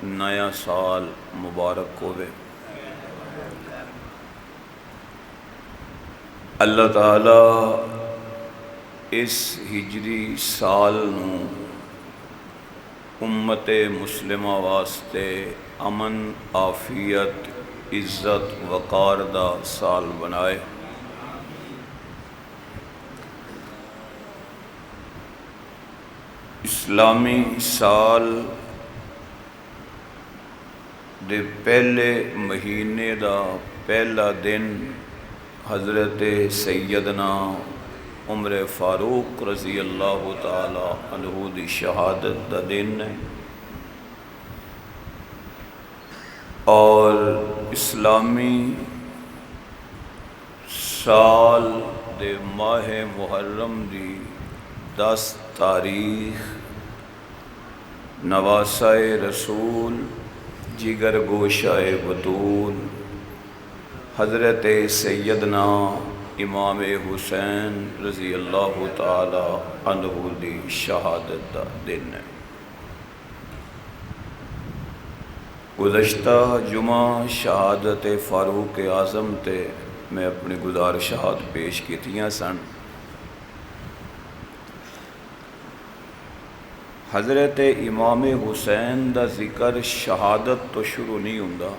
نیا سال مبارک ہوئے۔ اللہ تعالی اس ہجری سال نو امت مسلمہ واسطے امن، عافیت، عزت، وقار دا سال بنائے۔ اسلامی سال دے پہلے مہینے دا پہلا دن حضرت سیدنا عمر فاروق رضی اللہ تعالی عنہ دی شہادت دا دن ہے، اور اسلامی سال دے ماہ محرم دی 10 تاریخ نواسہ رسول جگر گوشہ بطول حضرت سیدنا امام حسین رضی اللہ تعالی عنہ دی شہادت دا دن ہے۔ گزشتہ جمعہ شہادت فاروق اعظم تے میں اپنی گزارشات پیش کیتیاں سن۔ حضرت امام حسین دا ذکر شہادت تو شروع نہیں ہوندا،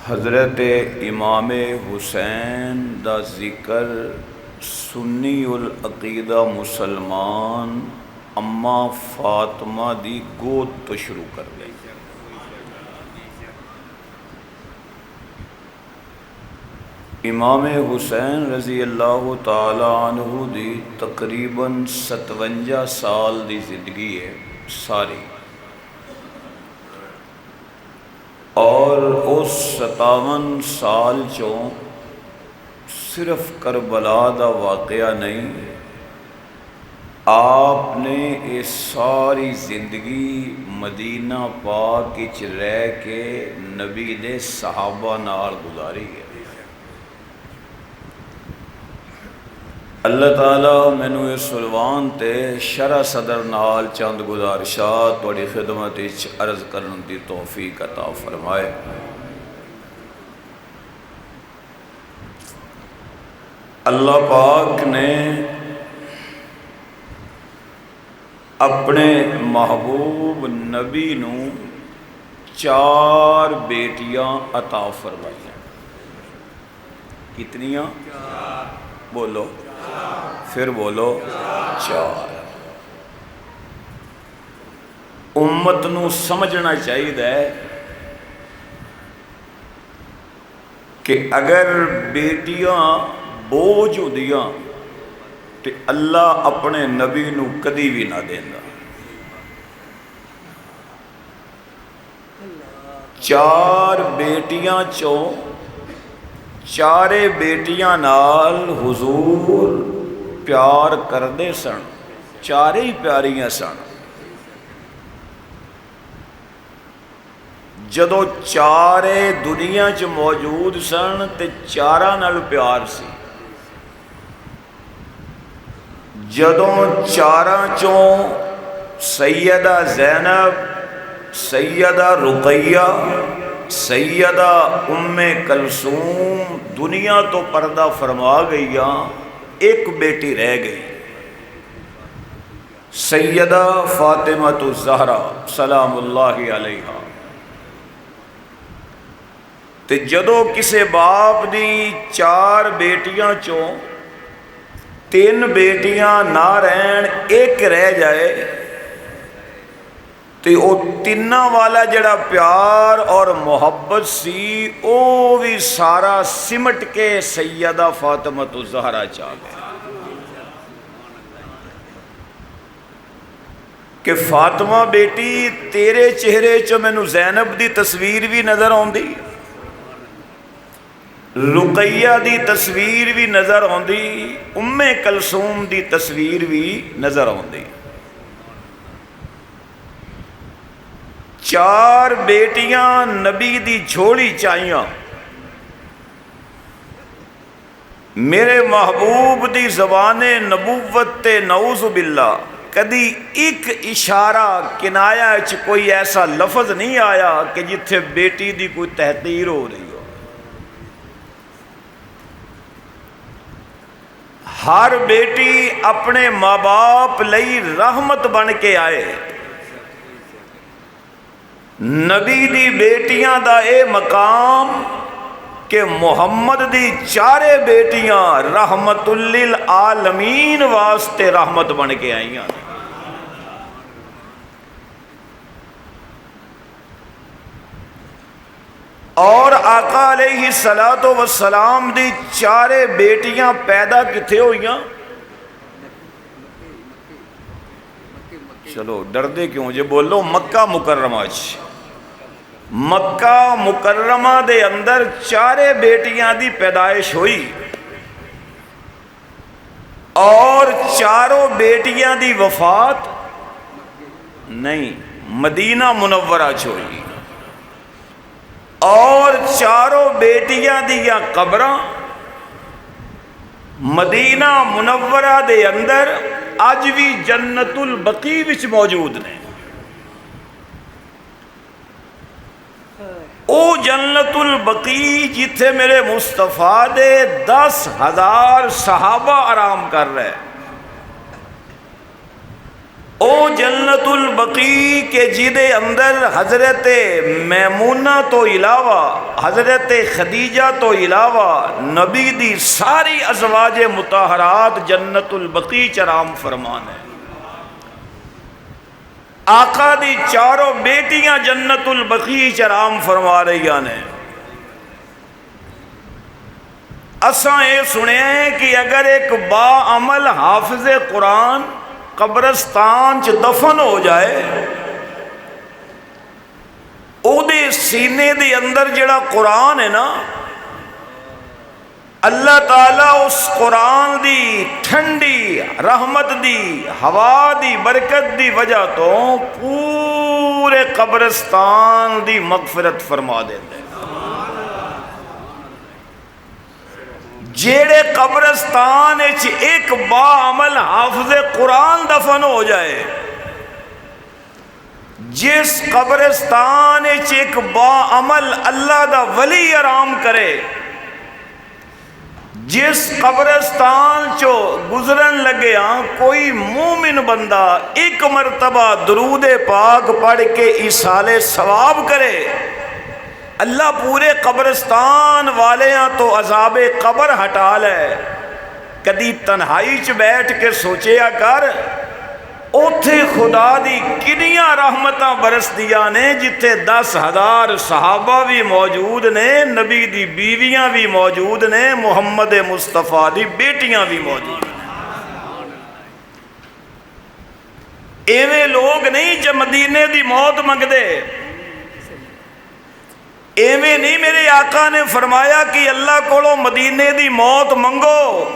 حضرت امام حسین دا ذکر سنی العقیدہ مسلمان اماں فاطمہ دی گود تو شروع کر گئی۔ امام حسین رضی اللہ تعالی عنہ دی تقریباً 57 سال دی زندگی ہے ساری، اور اس 57 سال چوں صرف کربلا دا واقعہ نہیں، آپ نے یہ ساری زندگی مدینہ پاک وچ رہ کے نبی دے صحابہ نال گزاری ہے۔ اللہ تعالیٰ مینوں اس عنوان تے شرح صدر نال چند گزارشات تہاڈی خدمت وچ عرض کرن دی توفیق عطا فرمائے۔ اللہ پاک نے اپنے محبوب نبی نو 4 بیٹیاں عطا فرمائیں۔ کتنیاں؟ بولو، پھر بولو، 4۔ امت نو سمجھنا چاہیے کہ اگر بیٹیاں بوجھ ہوندیاں تے اللہ اپنے نبی نو کدی بھی نہ دیندا۔ 4 بیٹیاں چوں 4 بیٹیاں نال حضور پیار کردے سن، 4 ہی پیاریاں سن۔ جدو 4 دنیا چ موجود سن تے 4 نال پیار سی۔ جدو 4 چوں سیدہ زینب، سیدہ رقیہ، سیدہ ام کلثوم دنیا تو پردہ فرما گئیاں، ایک بیٹی رہ گئی، سیدہ فاطمہ الزہرا سلام اللہ علیہا۔ تے جدو کسے باپ دی 4 بیٹیاں چوں 3 بیٹیاں نہ رہن، ایک رہ جائے تے او 3 والا جڑا پیار اور محبت سی او بھی سارا سمٹ کے سیدہ فاطمہ الزہرا چاہ گئے کہ فاطمہ بیٹی تیرے چہرے چ مینوں زینب دی تصویر بھی نظر آندی، رقیہ دی تصویر بھی نظر آندی، ام کلثوم دی تصویر بھی نظر آندی۔ 4 بیٹیاں نبی دی جھولی چائیاں، میرے محبوب دی زبان نبوت تے نعوذ باللہ کدی ایک اشارہ کنایا چ کوئی ایسا لفظ نہیں آیا کہ جتھے بیٹی دی کوئی تحقیر ہو رہی ہو۔ ہر بیٹی اپنے ماں باپ لئی رحمت بن کے آئے۔ نبی دی بیٹیاں دا اے مقام کہ محمد دی چارے بیٹیاں رحمت للعالمین واسطے رحمت بن کے آئیاں۔ اور آقا علیہ السلام دی چارے بیٹیاں پیدا کتھے ہوئیاں؟ چلو ڈردے کیوں جے بولو مکہ مکرمہ چ۔ مکہ مکرمہ دے اندر چارے بیٹیاں دی پیدائش ہوئی، اور چاروں بیٹیاں دی وفات نہیں مدینہ منورہ چ ہوئی، اور چاروں بیٹیاں دیا قبراں مدینہ منورہ دے اندر اج بھی جنت البقیع وچ موجود نے۔ او جنت البقیع جتھے میرے مصطفیٰ دے 10,000 صحابہ آرام کر رہے، او جنت البقیع کے جدے اندر حضرت میمونہ تو علاوہ حضرت خدیجہ تو علاوہ نبی دی ساری ازواج مطہرات جنت البقیع چرام فرمان ہے۔ آقا دی چاروں بیٹیاں جنت البقیع چرام فرما رہی نے۔ اساں یہ سنے ہیں کہ اگر ایک با عمل حافظ قرآن قبرستان چ دفن ہو جائے، او دے سینے دے اندر جڑا قرآن ہے نا، اللہ تعالیٰ اس قرآن دی ٹھنڈی رحمت دی ہوا دی برکت دی وجہ تو پورے قبرستان دی مغفرت فرما دیتے ہیں۔ جیڑے قبرستان ایک با عمل حافظ قرآن دفن ہو جائے، جس قبرستان ایک با عمل اللہ دا ولی آرام کرے، جس قبرستان چو گزرن لگے کوئی مومن بندہ ایک مرتبہ درود پاک پڑھ کے ایصال ثواب کرے، اللہ پورے قبرستان والے تو عذاب قبر ہٹا لے۔ کدی تنہائی چ بیٹھ کے سوچیا کر اوتھے خدا دی کنیاں رحمتاں برس دیا نے، جتھے 10,000 صحابہ بھی موجود نے، نبی دی بیویاں بھی موجود نے، محمد مصطفیٰ دی بیٹیاں بھی موجود ہیں۔ ایویں لوگ نہیں جو مدینے دی موت منگ دے، ایویں نہیں۔ میرے آقا نے فرمایا کہ اللہ کولو مدینے دی موت منگو،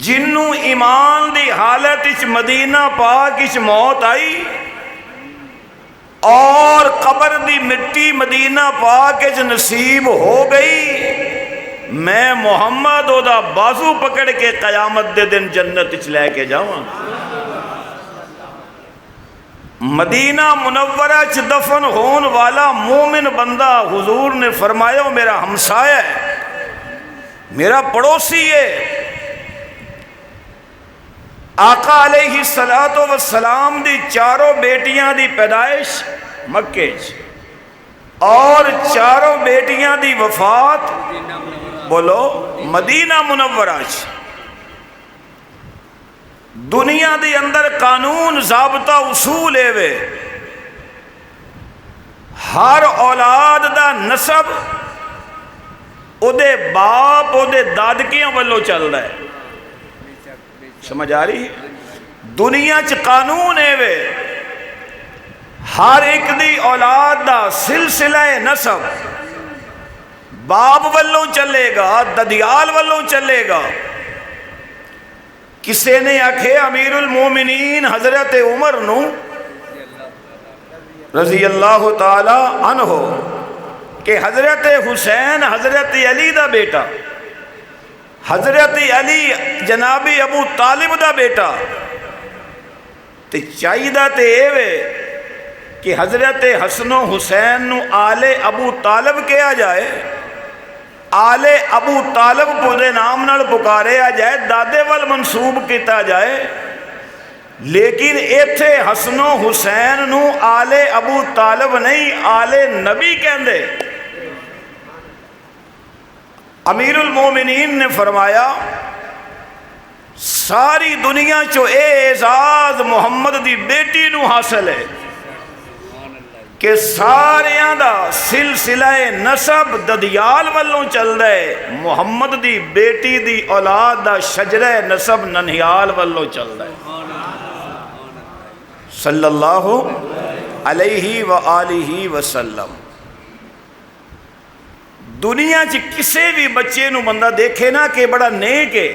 جنوں ایمان دی حالت اچ مدینہ پاک اچ موت آئی اور قبر دی مٹی مدینہ پاک اچ نصیب ہو گئی، میں محمد او دا بازو پکڑ کے قیامت دے دن جنت اچ لے کے جاواں۔ مدینہ منورہ چ دفن ہون والا مومن بندہ حضور نے فرمایا میرا ہمسایہ ہے، میرا پڑوسی ہے۔ آقا علیہ السلام دی چاروں بیٹیاں دی پیدائش مکے چ، اور چاروں بیٹیاں دی وفات بولو مدینہ منورہ چ۔ دنیا دی اندر قانون ضابطہ اصول ہے وے، ہر اولاد دا نسب او دے باپ او دے دادکیاں والوں چل رہا ہے، سمجھ آ رہی ہے؟ دنیا چ قانون ہے وے، ہر ایک دی اولاد دا سلسلہ نسب باپ والوں چلے گا، ددیال والوں چلے گا۔ کسے نے آکھے امیر المومنین حضرت عمر نو رضی اللہ تعالی عنہ کہ حضرت حسین حضرت علی دا بیٹا، حضرت علی جناب ابو طالب دا بیٹا، تے چاہیدہ تے اے وے کہ حضرت حسن و حسین نو آل ابو طالب کہا جائے، آل ابو طالب کو دے نام نال پکارے آ جائے، دادے وال منسوب کیتا جائے، لیکن ایتھے حسن و حسین نو آل ابو طالب نہیں آل نبی کہندے۔ امیر المومنین نے فرمایا ساری دنیا چو اے اعزاز محمد دی بیٹی نو حاصل ہے کہ ساریاں دا سلسلہ نسب ددیال والوں چل دے، محمد دی بیٹی دی اولاد دا شجرہ نسب ننہیال والوں چل دے، صلی اللہ علیہ وآلہ وسلم۔ دنیا چ کسے بھی بچے نو بندہ دیکھے نا کہ بڑا نیک ہے،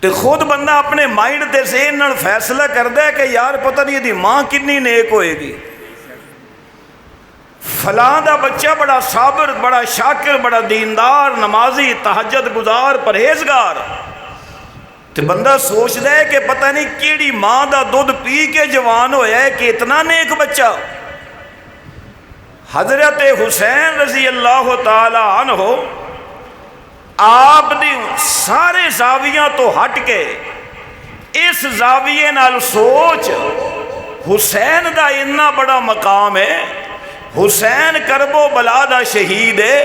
تو خود بندہ اپنے مائنڈ تے ذہن نال فیصلہ کردا ہے کہ یار پتہ نہیں دی ماں کتنی نیک ہوئے گی، فلاں دا بچہ بڑا صابر، بڑا شاکر، بڑا دیندار، نمازی، تہجد گزار، پرہیزگار، تو بندہ سوچدا ہے کہ پتہ نہیں کیڑی ماں دا دودھ پی کے جوان ہویا ہے کہ اتنا نیک بچہ۔ حضرت حسین رضی اللہ تعالی عنہ آپ دی سارے زاویہ تو ہٹ کے اس زاویے نال سوچ حسین دا اتنا بڑا مقام ہے، حسین کرب و بلا دا شہید ہے،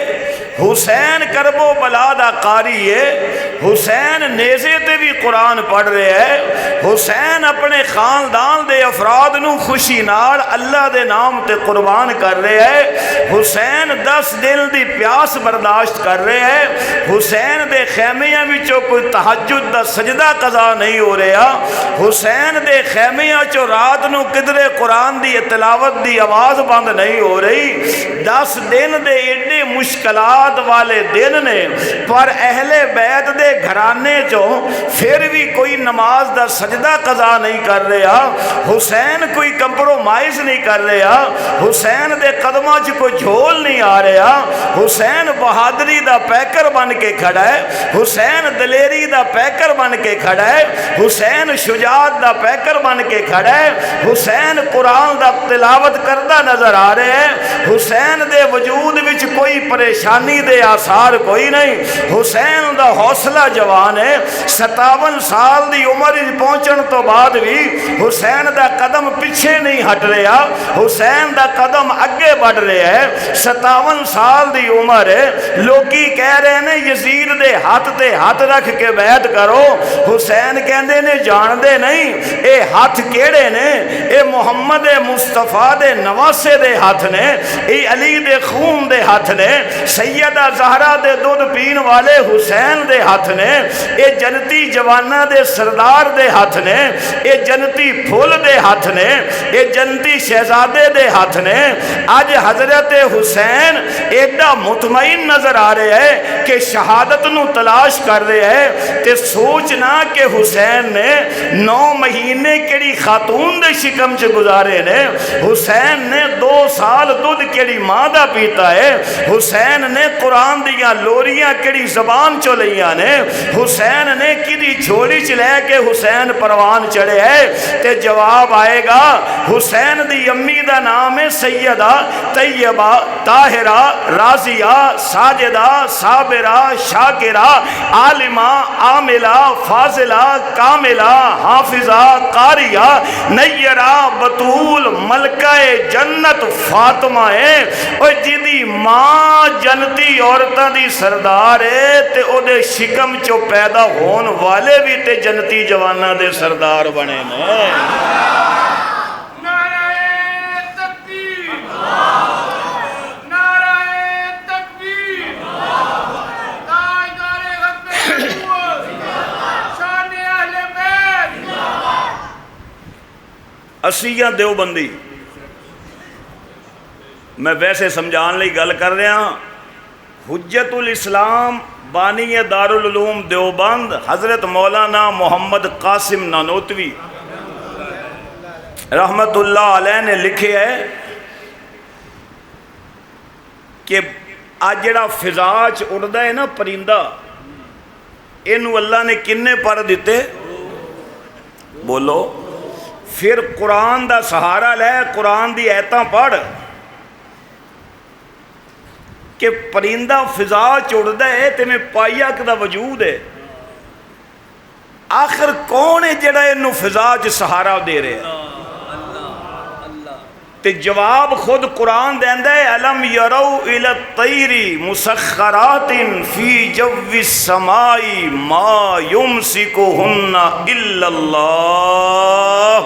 حسین کرب و بلا دا قاری ہے، حسین نیزے تے بھی قرآن پڑھ رہے ہے، حسین اپنے خاندان دے افراد نو خوشی نال اللہ دے نام تے قربان کر رہے ہے، حسین 10 دن دی پیاس برداشت کر رہے ہے، حسین دے خیمیاں وچوں کوئی تہجد دا سجدہ قضا نہیں ہو رہا، حسین دے خیمیاں چو رات نو قدرے قرآن دی تلاوت دی آواز بند نہیں ہو رہی۔ 10 دن دے ایڈے مشکلات والے دن نے، پر اہل بیت دے گھرانے جو پھر بھی کوئی نماز دا سجدہ قضا نہیں کر رہا، حسین کوئی کمپرومائز نہیں کر رہا، حسین دے قدمہ چ کوئی جھول نہیں آ رہا، حسین بہادری دا پیکر بن کے کھڑا ہے، حسین دلیری دا پیکر بن کے کھڑا ہے، حسین شجاعت دا پیکر بن کے کھڑا ہے، حسین قرآن دا تلاوت کردہ نظر آ رہے ہیں، حسین دے وجود وچ کوئی پریشانی دے آثار کوئی نہیں، حسین دا حوصلہ جوان ہے، 57 سال دی عمر پہنچن تو بعد بھی حسین دا قدم پیچھے نہیں ہٹ رہا، حسین دا قدم اگے بڑھ رہا ہے، 57 سال دی عمر ہے، لوگی کہہ رہے ہیں یزید دے ہاتھ تے ہاتھ رکھ کے بیعت کرو، حسین کہندے نے جان دے نہیں اے ہاتھ کیڑے نے، اے محمد مصطفیٰ دے نواسے دے ہاتھ نے، اے علی دے خون دے ہاتھ نے، سیدہ زہرا دے دودھ پین والے حسین دے ہاتھ نے، اے جنتی جوانہ دے سردار دے ہاتھ نے، اے جنتی پھول دے ہاتھ نے، اے جنتی شہزادے دے ہاتھ نے۔ آج حضرت حسین ایڈا مطمئن نظر آ رہے ہیں کہ شہادت نو تلاش کر رہے ہیں، تے سوچنا کہ حسین نے 9 مہینے کیڑی خاتون دے شکم چ گزارے نے، حسین نے 2 سال دودھ کیڑی ماں دا پیتا ہے، حسین نے قرآن دیاں لوریاں کیڑی زبان چو لیاں نے، حسین نے کدی جھولی چ لے کے حسین پروان چڑھے ہے، تے جواب آئے گا حسین دی امی دا نام ہے سیدہ طیبہ طاہرہ راضیہ ساجدہ صابرہ شاکرہ عالمہ عاملہ فاضلہ کاملہ حافظہ قاریہ نیرہ بطول ملکہ جنت فاطمہ ہے، اور جدی ماں جنتی عورتاں دی سردار ہے تے او دے شکم چو پیدا ہون والے بھی تے جنتی جوانہ دے سردار بنے نے۔ اسیاں دیوبندی میں ویسے سمجھان لئی گل کر رہا ہاں، حجت الاسلام بانی دارالعلوم دیوبند حضرت مولانا محمد قاسم نانوتوی رحمت اللہ علیہ نے لکھے ہے کہ آج جڑا فضاج اڑدا ہے نا پرندہ، اینو اللہ نے کنے پر دیتے؟ بولو پھر قرآن دا سہارا لے، قرآن دی ایتاں پڑھ کہ پرندہ فضا چڑھتا ہے تے میں پائیا دا وجود ہے، آخر کون ہے جڑا انہوں فضا چ سہارا دے رہے ہیں؟ تے جواب خود قرآن دیندا ہے الم یرو الی الطیر مسخرات فی جو السماء ما یمسکہن الا اللہ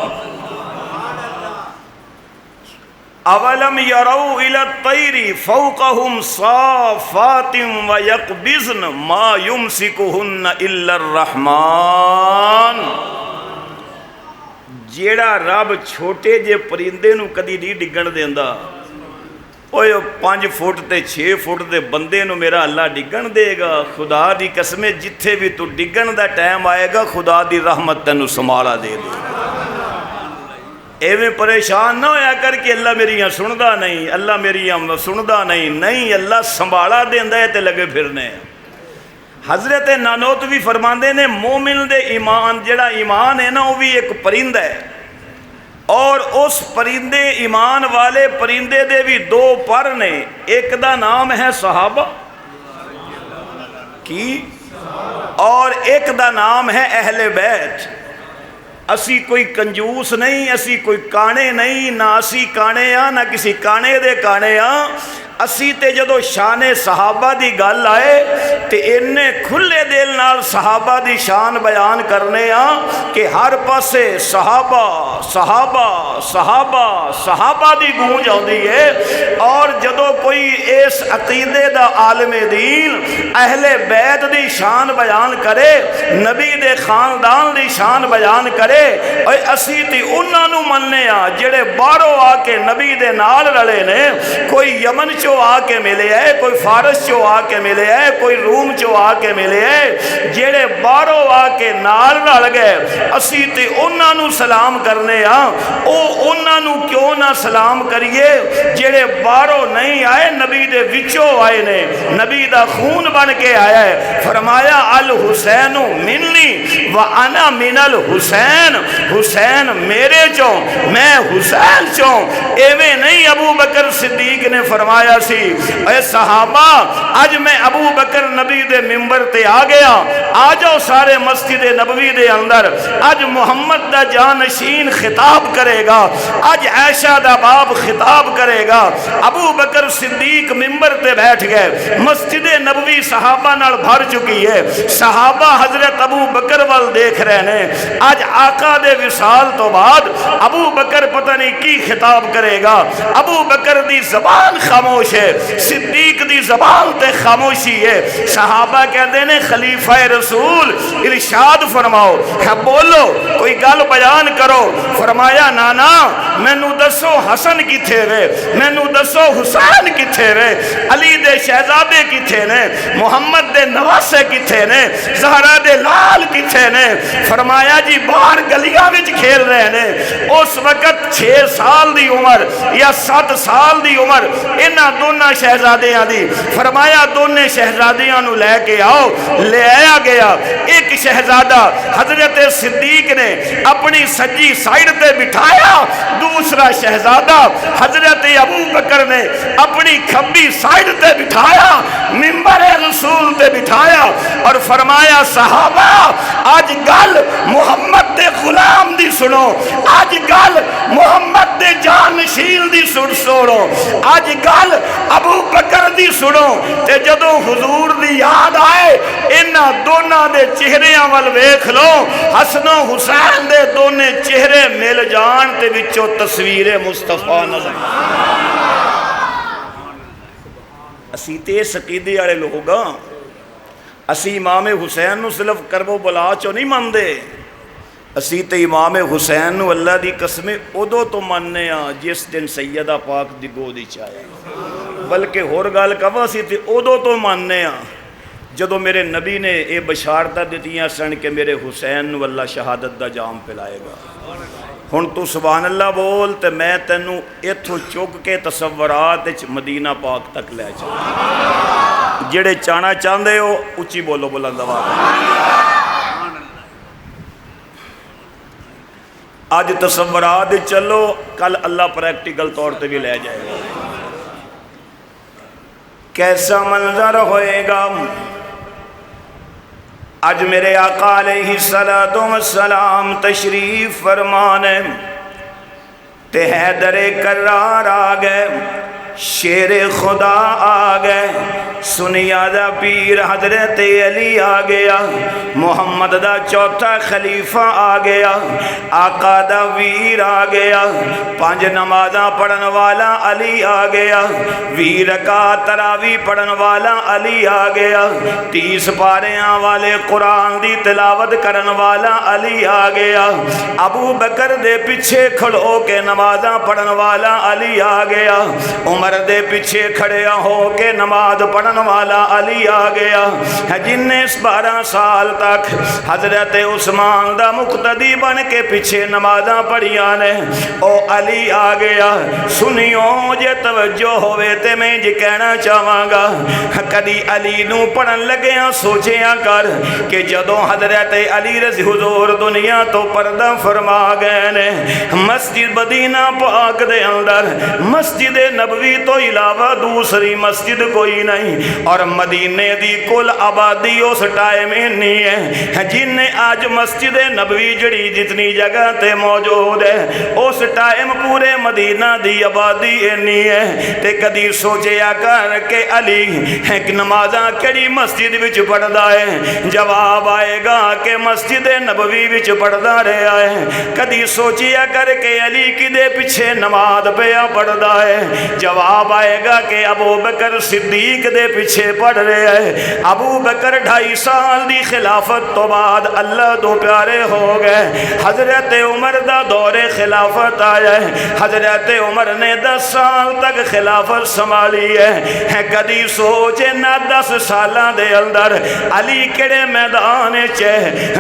اولم یرو الی الطیر فوقہم صافات ویقبضن ما یمسکہن الا الرحمن۔ جیڑا رب چھوٹے جے پرندے نو کدی نہیں ڈگن دیندا، اوہ 5 فٹ تے 6 فٹ دے بندے نو میرا اللہ ڈگن دے گا؟ خدا دی قسمیں جتھے بھی تو ڈگن دا ٹائم آئے گا خدا دی رحمت تینو سنبھالا دے دے۔ ایویں پریشان نہ ہویا کر کہ اللہ میریاں سندا نہیں، اللہ میریاں سندا نہیں، اللہ سنبھالا دیندا ہے تے لگے پھرنے۔ حضرت نانوتوی فرماندے نے مومن دے ایمان جڑا ایمان ہے نا وہ بھی ایک پرندہ ہے، اور اس پرندے ایمان والے پرندے دے بھی 2 پر نے، ایک دا نام ہے صحابہ کی اور ایک دا نام ہے اہل بیت۔ اسی کوئی کنجوس نہیں، اسی کوئی کانے نہیں، نہ اسی کانے ہاں نہ کسی کانے دے کانے ہاں۔ اسی تے جدو شان صحابہ دی گل آئے تے انہیں کھلے دل نال صحابہ دی شان بیان کرنے ہاں کہ ہر پاسے صحابہ صحابہ صحابہ صحابہ دی گونج آتی ہے، اور جدو کوئی اس عقیدے دا عالم دین اہل بیت دی شان بیان کرے، نبی دے خاندان دی شان بیان کرے، اور اسی تے انہاں نو مننے ہاں جڑے باہروں آ کے نبی دے نال رلے نے، کوئی یمن چو آ کے ملے ہے، کوئی فارس چو آ کے ملے ہے، کوئی روم چو آ کے ملے ہے، جڑے باہروں آ کے نال رل گئے اسی تے انہاں نو سلام کرنے ہاں۔ او انہاں نو کیوں نہ سلام کریے جڑے باہروں نہیں آئے، نبی دے وچوں آئے نے، نبی دا خون بن کے آیا ہے۔ فرمایا الحسین منی وانا من الحسین، حسین میرے چوں میں حسین چوں۔ ایویں نہیں ابو بکر صدیق نے فرمایا سی اے صحابہ اج میں ابو بکر نبی دے ممبر تے آ گیا، آ جاؤ سارے مسجد نبوی دے اندر، اج محمد دا جانشین خطاب کرے گا، اج عائشہ دا باپ خطاب کرے گا۔ ابو بکر صدیق ممبر تے بیٹھ گئے، مسجد نبوی صحابہ نال بھر چکی ہے، صحابہ حضرت ابو بکر وال دیکھ رہے ہیں۔ اج آقا دے وصال تو بعد ابو بکر پتہ نہیں کی خطاب کرے گا، ابو بکر دی زبان خاموش ہے، صدیق دی زبان تے خاموشی ہے۔ صحابہ کہتے ہیں خلیفہ رسول ارشاد فرماؤ، بولو کوئی گل بیان کرو۔ فرمایا نانا مینو دسو حسن کتھے وے، مینو دسو حسین کتھے وے، علی دے شہزادے کتھے نے، محمد دے نواسے کتھے نے، زہرا دے لال کتھے نے۔ فرمایا جی باہر گلیاں وچ کھیل رہے نے۔ اس وقت 6 سال دی عمر یا 7 سال دی عمر انہاں دونوں شہزادیاں دی۔ فرمایا دونوں شہزادیاں نو لے کے آؤ، لے آیا گیا۔ ایک شہزادہ حضرت صدیق نے اپنی سجی سائیڈ تے بٹھایا، دوسرا شہزادہ حضرت ابو بکر نے اپنی کھبی سائیڈ تے بٹھایا، منبر رسول تے بٹھایا، اور فرمایا صحابہ آج گل محمد دے غلام دی سنو، آج گل محمد دے جانشین دی سنو، آج گل ابو بکر دی سنو۔ تے جدو حضور دی یاد آئے انہاں دونوں دے چہریاں وال ویکھ لو، حسن و حسین دے دونے چہرے مل جان تے وچوں تصویر مصطفیٰ نظر۔ اسی تے سقیدے والے لوگ ہاں، اسی امام حسین نو صرف کرب و بلا چو نہیں مندے، اسی تے امام حسین نو اللہ دی قسمیں ادو تو مننے ہاں جس دن سیدہ پاک دی گود وچ آیا، بلکہ ہور گل کہوا سی تے ادو تو مننے ہاں جدو میرے نبی نے اے بشارتاں دتیاں سن کہ میرے حسین نو اللہ شہادت دا جام پلائے گا۔ ہن تو سبحان اللہ بول تے میں تینوں ایتھوں چک کے تصورات وچ مدینہ پاک تک لے چلا۔ جڑے چانا چاہندے ہو اچھی بولو بلند آواز۔ اج تصورات چلو، کل اللہ پریکٹیکل طور پہ بھی لے جائے گا۔ کیسا منظر ہوئے گا؟ آج میرے آقا علیہ السلام تشریف فرمانے تے حیدر کرار آ گئے، شیر خدا آ گئے، سنیا دا پیر حضرت علی آ گیا، محمد دا چوتھا خلیفہ آ گیا، آقا دا ویر آ گیا، 5 نمازاں پڑھن والا علی آ گیا، 20 رکعت تراویح پڑھن والا علی آ گیا، 30 پاریاں والے قرآن دی تلاوت کرن والا علی آ گیا، ابو بکر دے پیچھے کھڑو کے نمازاں پڑھن والا علی آ گیا، عمر دے پیچھے کھڑے ہو کے نماز پڑھن والا علی آ گیا، جن نے 12 سال تک حضرت عثمان دا مقتدی بن کے پیچھے نمازاں پڑھیاں نے، او علی آ گیا۔ سنیو جے توجہ ہوئے تے میں جی کہنا چاہواں گا، کدی علی نو پڑھن لگیاں سوچیاں کر کہ جدوں حضرت علی رضی حضور دنیا تو پردہ فرما گئے نے، مسجد مدینہ پاک دے اندر مسجد نبوی تو علاوہ دوسری مسجد کوئی نہیں، اور مدینے دی کل آبادی اس ٹائم نہیں ہے، جن نے آج مسجد نبوی جڑی جتنی جگہ تے موجود ہے اس ٹائم پورے مدینہ دی آبادی نہیں ہے۔ تے کدی سوچیا کر کہ علی ایک نمازاں کڑی مسجد وچ پڑھدا ہے؟ جواب آئے گا کہ مسجد نبوی وچ پڑھدا رہا ہے۔ کدی سوچیا کر کہ علی کدے پیچھے نماز پیا پڑھدا ہے؟ جواب آئے گا کہ ابو بکر صدیق دے پیچھے پڑھ رہے ہیں۔ ابو بکر 2.5 سال دی خلافت تو بعد اللہ دو پیارے ہو گئے، حضرت عمر دا دور خلافت آیا ہے، حضرت عمر نے 10 سال تک خلافت سنبھالی ہے۔ کدی سوچے نہ 10 سالاں دے اندر علی کڑے میدان چے؟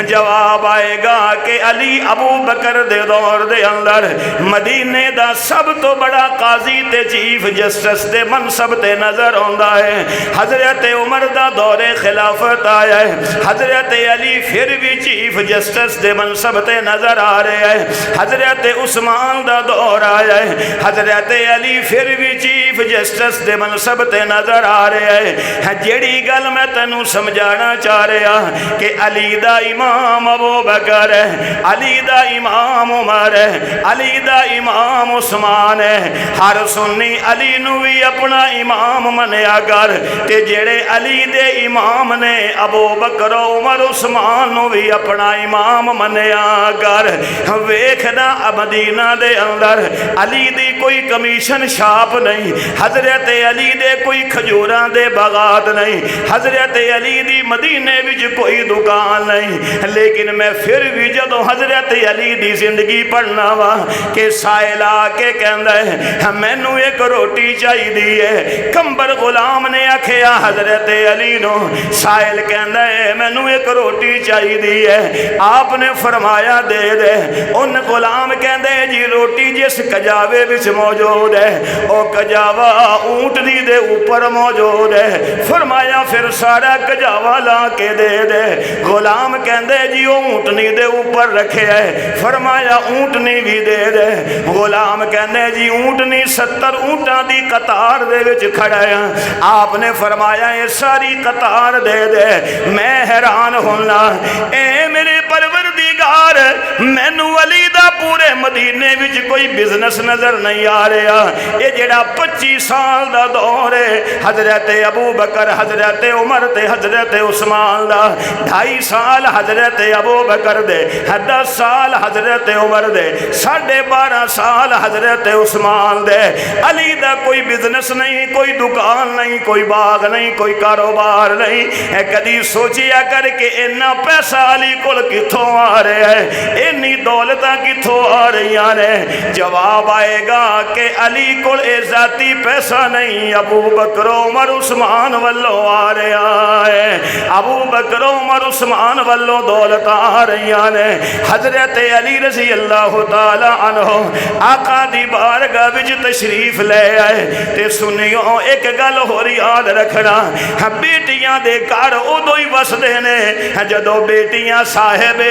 جواب آئے گا کہ علی ابو بکر دے دور دے اندر مدینے دا سب تو بڑا قاضی تے چیف جسٹس دے منصب تے نظر آندا ہے۔ حضرت عمر دا دور خلافت آیا ہے، حضرت علی پھر بھی چیف جسٹس دے منصب تے نظر آ رہے ہیں۔ حضرت عثمان دا دور آیا ہے، حضرت علی پھر بھی چیف جسٹس دے منصب تے نظر آ رہے ہیں۔ جیڑی گل میں تینوں سمجھانا چاہ رہا کہ علی دا امام ابو بکر ہے، علی دا امام عمر ہے، علی دا امام عثمان ہے۔ ہر سنی علی نو بھی اپنا امام منیا کر، تے جڑے علی دے امام نے ابو بکر عمر عثمان نو بھی اپنا امام منیا کر۔ ویکھنا مدینہ دے اندر علی دی کوئی کمیشن شاپ نہیں، حضرت علی دے کوئی کھجوراں دے باغات نہیں، حضرت علی دی مدینے وچ کوئی دکان نہیں، لیکن میں پھر بھی جدوں حضرت علی دی زندگی پڑھنا وا کہ سائل آ کے کہندا ہے مینوں ایک روٹی چاہیے ہے۔ کمبر غلام نے آکھیا حضرت علی نو، سائل کہندا ہے مینوں ایک روٹی چاہیے ہے۔ آپ نے فرمایا دے دے۔ ان غلام کہندے جی روٹی جس کجاوے وچ موجود ہے او کجاوا اونٹ دی دے اوپر موجود ہے۔ فرمایا پھر سارا کجاوا لا کے دے دے۔ غلام کہندے جی او اونٹنی دے اوپر رکھے ہے۔ فرمایا اونٹنی بھی دے دے۔ غلام کہندے جی اونٹنی 70 اونٹاں دی قطار دے وچ کھڑا ہے۔ آپ نے فرمایا یہ ساری قطار دے دے۔ میں حیران ہونا، اے میرے پروردگار مینوں علی دا پورے مدینے وچ کوئی بزنس نظر نہیں آ رہا۔ یہ جڑا 25 سال دا دور ہے حضرت ابو بکر حضرت عمر تے حضرت عثمان دا، 2.5 سال حضرت ابو بکر دے، 10 سال حضرت عمر دے، 12.5 سال حضرت عثمان دے۔ علی دا کوئی بزنس نہیں، کوئی دکان نہیں، کوئی باغ نہیں، کوئی کاروبار نہیں۔ کدی سوچیا کر کے اتنا پیسہ علی کول کتھوں آ رہا ہے، اتنی دولتاں کتھوں آ رہی ہیں؟ جواب آئے گا کہ علی کول ذاتی پیسہ نہیں، ابو بکر عمر عثمان والوں آ رہا ہے۔ ابو بکر عمر عثمان والوں دولت آ رہی ہیں۔ حضرت علی رضی اللہ تعالی عنہ آقا دی بارگاہ وچ تشریف لے آئے۔ تے سنیو ایک گل ہور یاد رکھنا، بیٹیاں دے گھر ادو ہی وسدے نے جدو بیٹیاں صاحب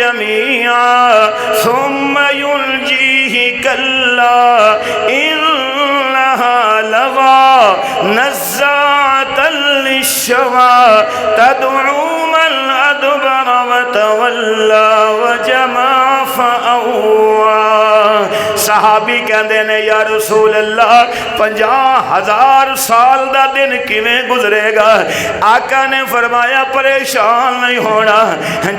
جميعا ثم ينجيه كلا إنها لظى نزاعة للشوى تدعو من أدبر وتولى وجمع فأوعى. صحابی کہندے نے یا رسول اللہ 50,000 سال دا دن کیویں گزرے گا؟ آقا نے فرمایا پریشان نہیں ہونا،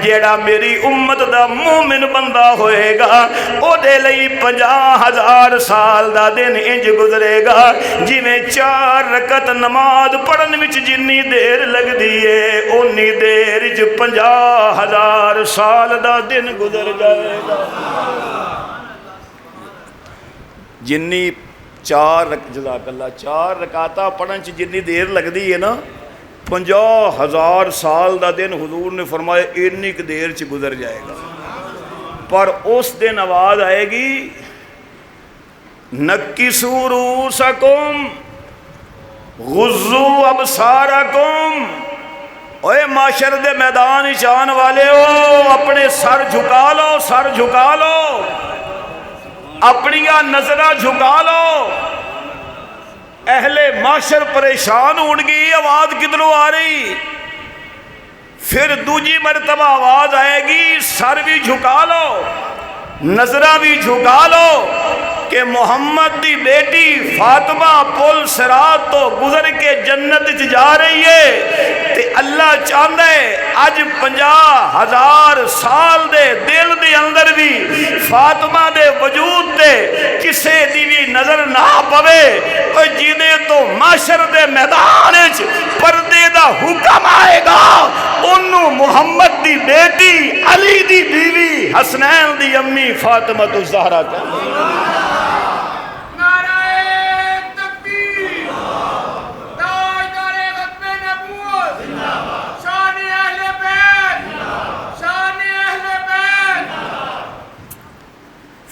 جیڑا میری امت دا مومن بندہ ہوئے گا او دے لئی 50,000 سال دا دن انج گزرے گا جویں 4 رکعت نماز پڑھن وچ جنی دیر لگ دیئے اونی دیر وچ 50,000 سال دا دن گزر جائے گا. جنی 4 جزاک اللہ 4 رکعتاں پڑھن چ جنی دیر لگ دی ہے نا 50,000 سال دا دن حضور نے فرمایا اتنی کی دیر چ گزر جائے گا. پر اس دن آواز آئے گی نکسوا رؤوسکم غضوا ابصارکم. اوے معاشر دے میدان چان والے ہو اپنے سر جھکا لو، سر جھکا لو، اپنی نظرہ جھکا لو. اہل معاشر پریشان ہونگی آواز کدھروں آ رہی. پھر دوجی مرتبہ آواز آئے گی سر بھی جھکا لو، نظرہ بھی جھکا لو کہ محمد دی بیٹی فاطمہ پل صراط تو گزر کے جنت جا رہی ہے تے اللہ چاہتا ہے اج 50,000 سال دے دل دے اندر بھی فاطمہ دے وجود تے کسے دی بھی نظر نہ پوے. اور جیدے تو معاشر دے میدان وچ پردے دا حکم آئے گا انہوں محمد دی بیٹی علی دی بیوی حسنین دی امی فاطمہ الزہرا کہتے ہیں.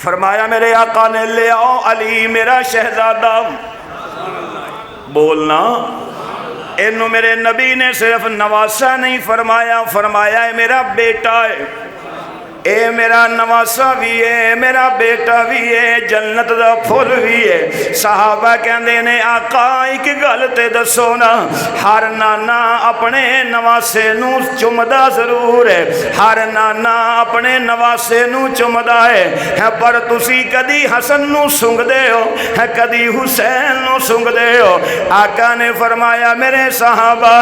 فرمایا میرے آقا نے لے آؤ علی میرا شہزادہ. بولنا انہوں میرے نبی نے صرف نواسا نہیں فرمایا، فرمایا ہے میرا بیٹا ہے، اے میرا نواسا بھی ہے، میرا بیٹا بھی ہے، جنت دا پھول بھی ہے. صحابہ کہندے نے آقا ایک گل تے دسو نا، ہر نانا اپنے نواسے نو چمدا ضرور ہے، ہر نانا اپنے نواسے نو چمدا ہے، پر تسی کدی حسن نو سنگ دے ہو، کدی حسین نو سنگ دے ہو. آقا نے فرمایا میرے صحابہ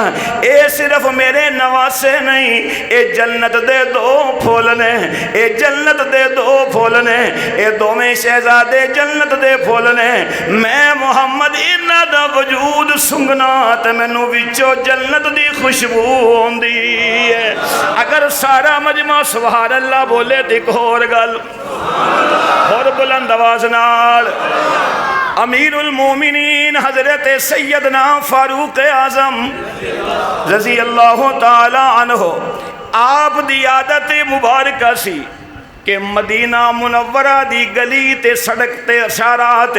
اے صرف میرے نواسے نہیں، اے جنت دے 2 پھول نے، اے جنت دے 2 پھول نے، اے دوویں شہزادے جنت دے پھول نے. میں محمد انہاں دا وجود سنگنا تے مینوں وچوں جنت دی خوشبو ہوندی ہے. اگر سارا مجمع سبحان اللہ بولے تے ایک اور گل اور بلند آواز نال امیر المومنین حضرت سیدنا فاروق اعظم رضی اللہ تعالی عنہ آپ دی عادت مبارکہ سی کہ مدینہ منورہ دی گلی تے سڑک تے اشارات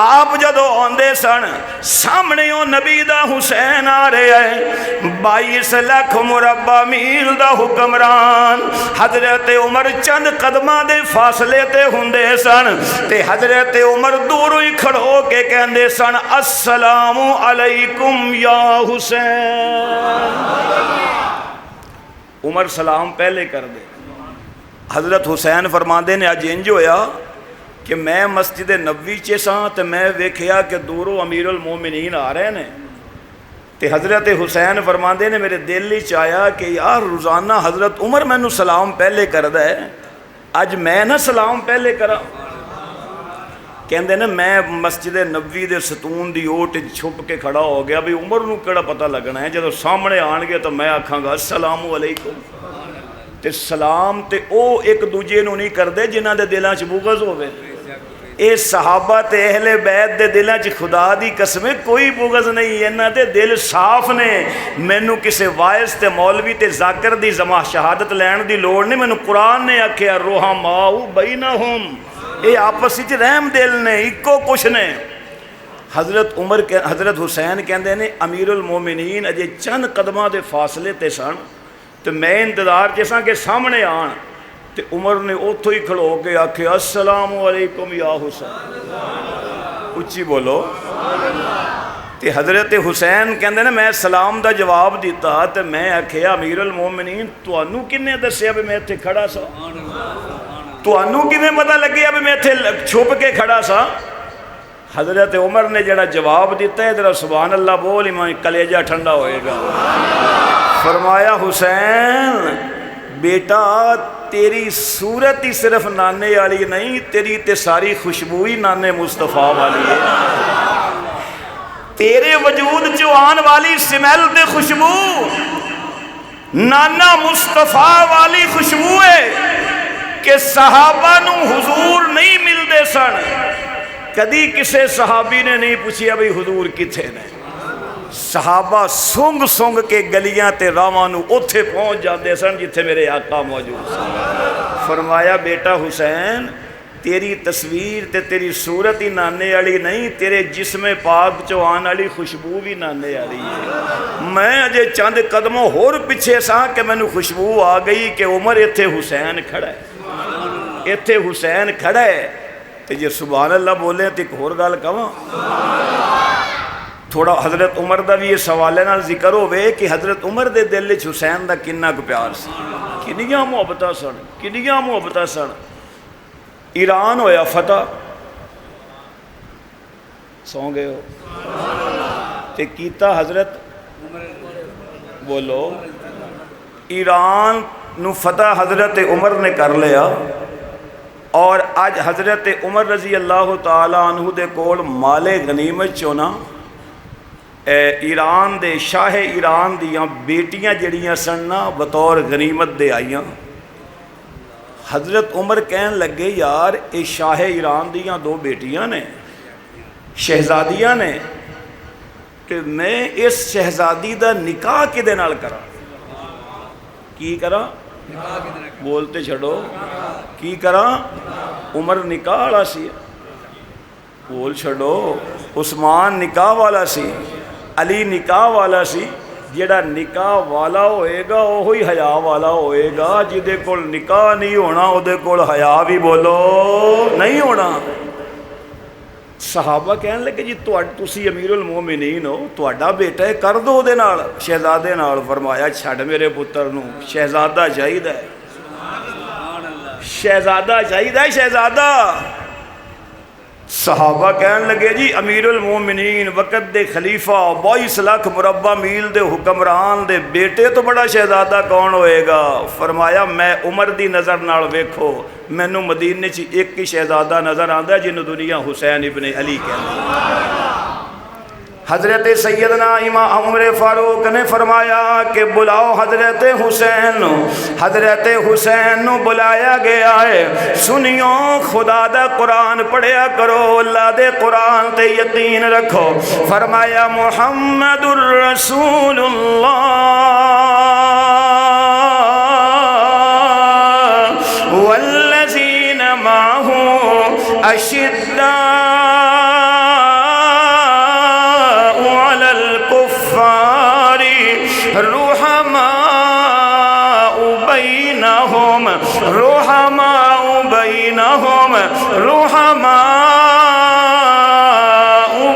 آپ جدو آندے سن سامنے او نبی دا حسین آ رہے ہیں 22 لاکھ مربع میل دا حکمران. حضرت عمر چند قدمہ دے فاصلے تے ہوندے سن تے حضرت عمر دوروں ہی کھڑو کے کہندے سن السلام علیکم یا حسین. عمر سلام پہلے کر دے. حضرت حسین فرماندے نے اج انج ہویا کہ میں مسجد نبوی چ ساں تے میں ویکھیا کہ دوروں امیر المومنین آ رہے ہیں تے حضرت حسین فرماندے نے میرے دل وچ آیا کہ یار روزانہ حضرت عمر مینوں سلام پہلے کردا ہے اج میں نہ سلام پہلے کراں. کہندے نے میں مسجد نبوی دے ستون دی اوٹ چھپ کے کھڑا ہو گیا بھی عمر نوں کیڑا پتہ لگنا ہے جدوں سامنے آن گے تو میں آکھاں گا السلام علیکم. تے سلام تے او ایک دوجے نوں نہیں کردے جنہاں دے دلاں چ بغض ہوے. اے صحابہ تے اہل بیت دے دلاں چ خدا دی قسم کوئی بغض نہیں، انہاں دے دل صاف نے. مینوں کسے وائز تے مولوی تے ذاکر دی زما شہادت لین دی لوڑ نہیں، مینوں قرآن نے آکھیا رحماء بینہم، اے آپس وچ رحم دل نے، اکو کچھ نے. حضرت حسین کہندے نے امیر المومنین اجے چند قدماں دے فاصلے تے سن تو میں انتظار چ ساں کہ سامنے آن. تے عمر نے اتھوں ہی کھڑو کے آکھے السلام علیکم یا حسین، اچھی بولو۔ تے حضرت حسین کہندے نا میں سلام دا جواب دیتا تے میں آکھیا امیر المومنین تانوں کنے دسیا بھی میں اتھے کھڑا سا؟ تانوں کیویں پتہ لگیا بھی میں اتھے چھپ کے کھڑا سا؟ حضرت عمر نے جڑا جواب دیتا ہے ذرا سبحان اللہ بول، ایمان کلیجہ ٹھنڈا ہوئے گا۔ فرمایا حسین بیٹا تیری صورت ہی صرف نانے والی نہیں، تیری تے ساری خوشبو ہی نانے مصطفیٰ والی ہے۔ تیرے وجود چو آن والی سمیل تے خوشبو نانا مصطفیٰ والی خوشبو ہے کہ صحابہ نو حضور نہیں ملدے سن، کدی کسے صحابی نے نہیں پوچھیا بھئی حضور کتھے نے۔ صحابہ سنگ سنگ کے گلیاں تے راواں نو اوتھے پہنچ جاندے سن جتھے میرے آقا موجود سن۔ فرمایا بیٹا حسین تیری تصویر تے تیری صورت ہی نانے والی نہیں، تیرے جسم پاک چو آن والی خوشبو بھی نانے والی ہے۔ میں اجے چند قدموں ہور پیچھے سا کہ مینوں خوشبو آ گئی کہ عمر ایتھے حسین کھڑا ہے، ایتھے حسین کھڑا ہے۔ تے جے سبحان اللہ بولے تے ایک ہور گل کہاں، تھوڑا حضرت عمر دا بھی یہ سوالے نال ذکر ہوئے کہ حضرت عمر دے دل وچ حسین دا کنا کو پیار سی، کنیاں محبتاں سن، کنیاں محبتاں سن۔ ایران ہویا فتح، سو گئے ہو تے کیتا حضرت بولو، ایران نو فتح حضرت عمر نے کر لیا، اور آج حضرت عمر رضی اللہ تعالیٰ عنہ دے کول مال غنیمت چونا ایران دے شاہ ایران دیاں بیٹیاں جڑیاں سننا بطور غنیمت دے آئیاں۔ حضرت عمر کہن لگے یار اے شاہ ایران دیاں دو بیٹیاں نے، شہزادیاں نے، کہ میں اس شہزادی دا نکاح کدے نال کرا؟ کی کرا؟ بولتے چھڑو کی کرا؟ عمر نکاح والا سی، بول چھڑو، عثمان نکاح والا سی، علی نکاح والا سی۔ جیڑا نکاح والا ہوئے گا وہی حیا والا ہوئے گا، جدے کول نکاح نہیں ہونا او دے کول حیا بھی بولو نہیں ہونا۔ صحابہ کہنے لگے جی تسی امیر المومنین ہو، تہاڈا بیٹا ہے کر دو دے نال شہزادے نال۔ فرمایا چھڈ میرے پتر نو، شہزادہ چاہیدا ہے، شہزادہ چاہیدا ہے، شہزادہ۔ صحابہ کہنے لگے جی امیر المومنین وقت دے خلیفہ 22 لاکھ مربع میل دے حکمران دے بیٹے تو بڑا شہزادہ کون ہوئے گا؟ فرمایا میں عمر دی نظر نال ویکھو مینوں مدینے چ ایک ہی شہزادہ نظر آندا ہے جنوں دنیا حسین ابن علی کہندی۔ حضرت سیدنا امام عمر فاروق نے فرمایا کہ بلاؤ حضرت حسین، حضرت حسین نو بلایا گیا ہے۔ سنیو خدا دا قرآن پڑھیا کرو، اللہ دے قرآن تے یقین رکھو۔ فرمایا محمد الرسول اللہ والذین معہ اشداء رحماء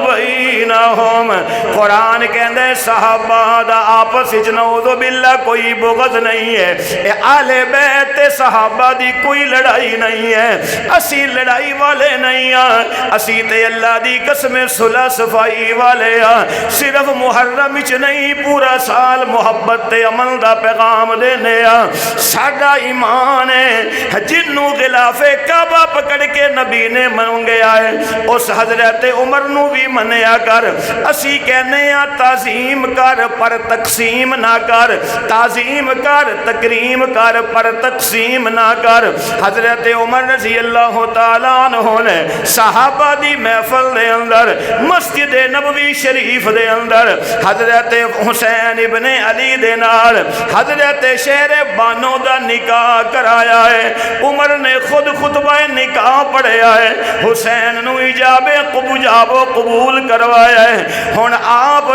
بینہم قرآن کہندے صحابہ دا آپس وچ نعوذ باللہ کوئی بغض نہیں ہے، اے آل بیت صحابہ دی کوئی لڑائی نہیں ہے، اسی لڑائی والے نہیں ہیں، اسی تے اللہ دی قسم صلح صفائی والے ہیں۔ صرف محرم وچ نہیں پورا سال محبت تے عمل دا پیغام دینے ہیں۔ ساڈا ایمان ہے جنوں غلاف کعبہ پکڑ کے نبی نے منگیا ہے اس حضرت عمر نو بھی منیا کر۔ اسی کہنے ہیں تعظیم کر پر تقسیم نہ کر، تعظیم کر تکریم کر پر تقسیم نہ کر۔ حضرت عمر رضی اللہ تعالیٰ عنہ نے صحابہ دی محفل دے اندر مسجد نبوی شریف دے اندر حضرت حسین ابن علی دے نال حضرت شہر بانو دا نکاح کرایا ہے۔ عمر نے خود خطبہ نکاح پڑھیا ہے، حسین نو ایجاب قبول کروایا ہے۔ ہن آپ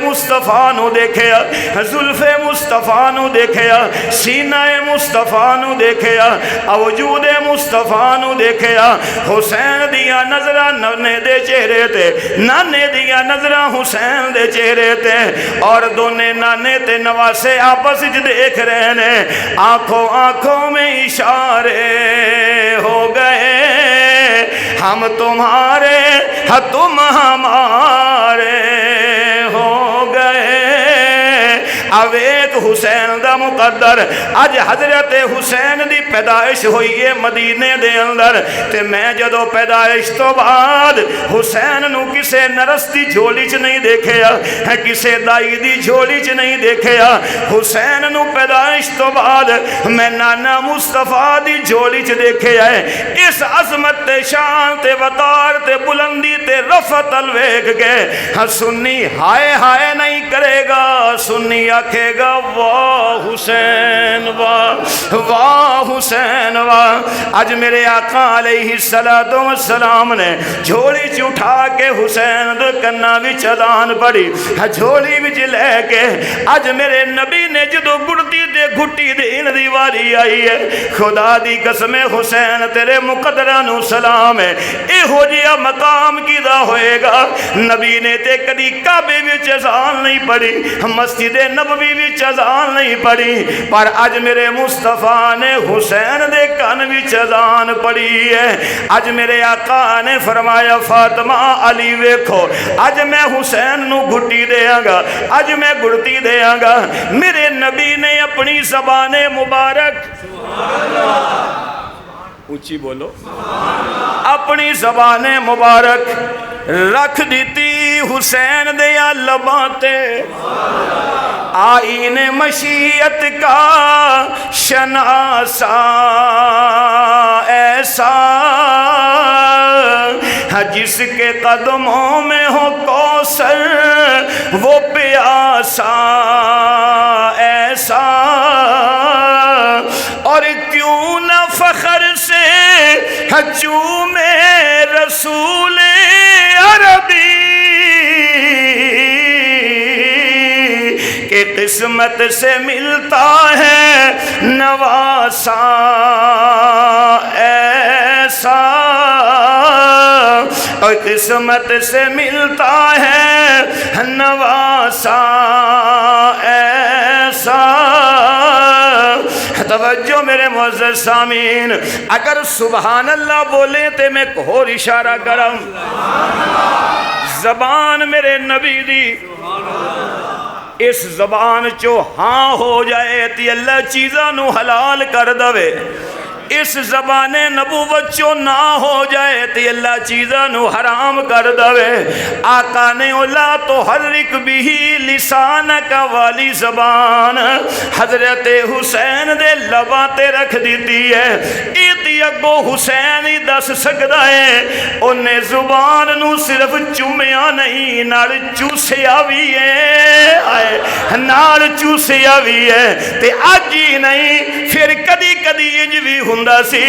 مصطفیٰ نو دیکھیا، زلف مصطفیٰ نو دیکھیا، سینہ مصطفیٰ نو دیکھیا، وجود مصطفیٰ نو دیکھیا۔ حسین دیا نظرہ نانے دے چہرے تے، نانے دیا نظرہ حسین دے چہرے تے، اور دونے نانے تے نواسے آپس دیکھ رہے ہیں، آنکھوں آنکھوں میں اشارے ہو گئے، ہم تمہارے تم ہمارے ہو گئے۔ اب ایک حسین دا مقدر، اج حضرت حسین دی پیدائش ہوئی ہے مدینے دے اندر، تے میں جدو پیدائش تو بعد حسین نو کسے نرس دی جھولی چ نہیں دیکھیا، کسے دائی دی جھولی چ نہیں دیکھیا، حسین نو پیدائش تو بعد میں نانا مصطفیٰ دی جھولی چ دیکھیا ہے۔ اس عظمت تے شان تے وقار تے بلندی تے رفعت الویکھ کے سنی ہائے ہائے نہیں کرے گا، سنی آکھے گا واہ حسین واہ، واہ حسین واہ۔ آج میرے آقا علیہ السلام نے جھولی چ اٹھا کے حسین دے کنا وچ اذان پڑھی، جھولی وچ لے کے آج میرے نبی نے جدو گڑتی دے گھٹی دین دی واری آئی ہے، خدا دی قسم حسین تیرے مقدرہ نو سلام ہے، اے ہو جیا مقام کیدا ہوئے گا۔ نبی نے تے کدی کعبے وچ اذان نہیں پڑھی، مسجد نبوی وچ اذان نہیں پڑھی، پر اج میرے مصطفیٰ نے حسین دے کان وچ اذان پڑھی ہے۔ اج میرے آقا نے فرمایا فاطمہ علی ویکھو، اج میں حسین نو گھٹی دیاں گا، اج میں گھڑتی دیاں گا۔ میرے نبی نے اپنی زبان مبارک اونچی بولو، اپنی زبان مبارک رکھ دیتی حسین دیا لباں تے، آئین مشیت کا شناسا ایسا، جس کے قدموں میں ہو کوثر وہ پیاسا ایسا، اور کیوں نہ فخر سے چومے رسول عربی کہ قسمت سے ملتا ہے نواسا ایسا، اور قسمت سے ملتا ہے نواسا ایسا۔ توجہ میرے معزز سامعین، اگر سبحان اللہ بولیں تے میں ایک اور اشارہ کرم، زبان میرے نبی دی، اس زبان چو ہاں ہو جائے تی اللہ چیزاں نو حلال کر دوے، اس زبان نبوت چو نہ ہو جائے تی اللہ چیزاں نو حرام کر دوے۔ آقا نے اولا تو حرک بھی لسانک والی زبان حضرت حسین دے لباں تے رکھ دیتی ہے۔ ایتی اگو حسین ہی دس سکدا ہے، انہیں زبان نو صرف چومیا نہیں نال چوسیا بھی ہے، نال چوسیا بھی ہے، تے اج ہی نہیں پھر کدی کدی اج بھی ہوندا سی۔